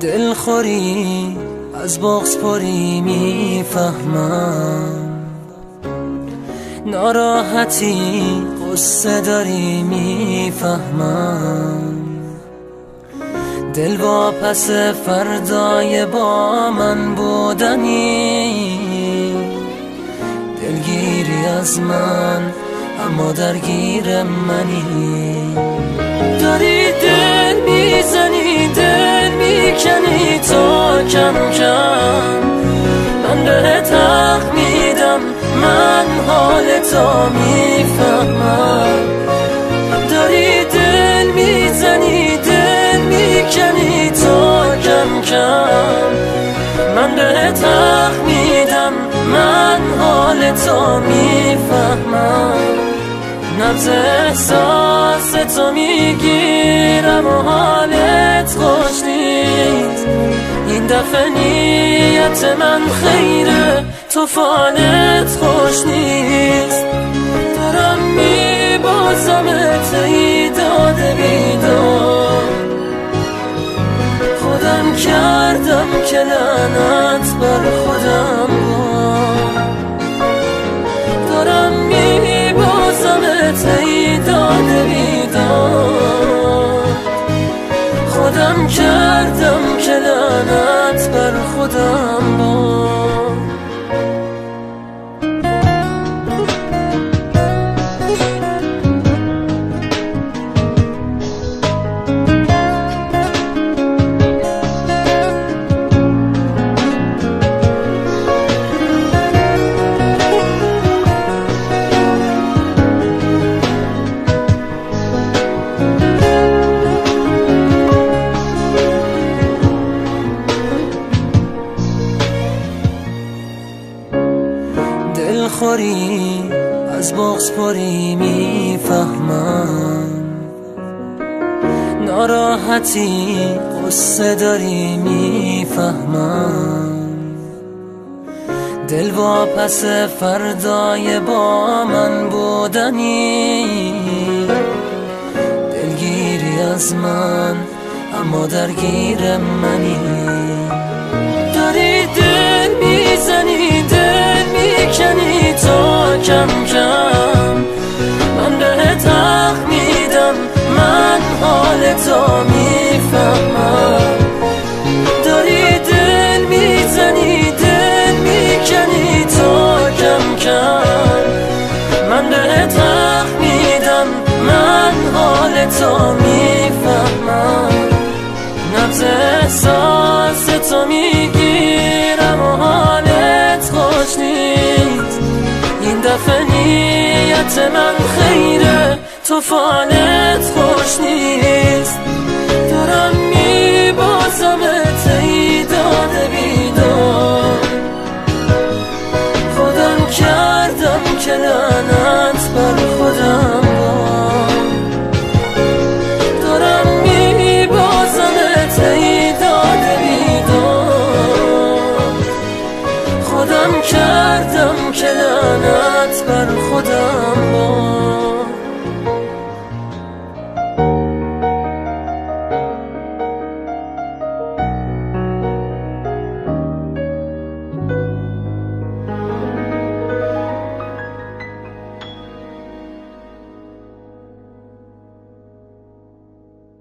دلخوری از بغض پری میفهمم، ناراحتی قصه داری میفهمم. دل واپس فردای با من بودنی، دلگیری از من اما درگیر منی. داری دل میزنی، دل میکنی تا کم کم من بهت حق میدم، من حالتو میفهمم. داری دل میزنی، دل میکنی تا کم کم من بهت حق میدم، من حالتو میفهمم. نبض احساس تو میگیرم و حالت خوش نیست. این دفعه نیت من خیره، تو فالت خوش نیست. دارم میبازمت ای داده بیدار، خودم کردم که لعنت بر خودم بار. دارم میبازمت ای داده بیدار، خودم کردم که لعنت بر خودم بار. دلخوری از بغض پری میفهمم، ناراحتی قصه داری میفهمم. دل واپس فردای با من بودنی، دلگیری از من اما درگیر منی. داری دل میزنی، دل میکنی تا کم کم من بهت حق میدم، من حالتو میفهمم. داری دل میزنی، دل میکنی تا کم کم من بهت حق میدم، من حالتو میفهمم. نبض احساس تو میگیرم و حالت خوش نیست. این دفعه نیت من خیره، تو فالت خوش نیست. دارم میبازمت ای داده بیدار، خودم کردم که لعنت بر خودم بار. دارم میبازمت ای داده بیدار، خودم کردم که لعنت بر خودم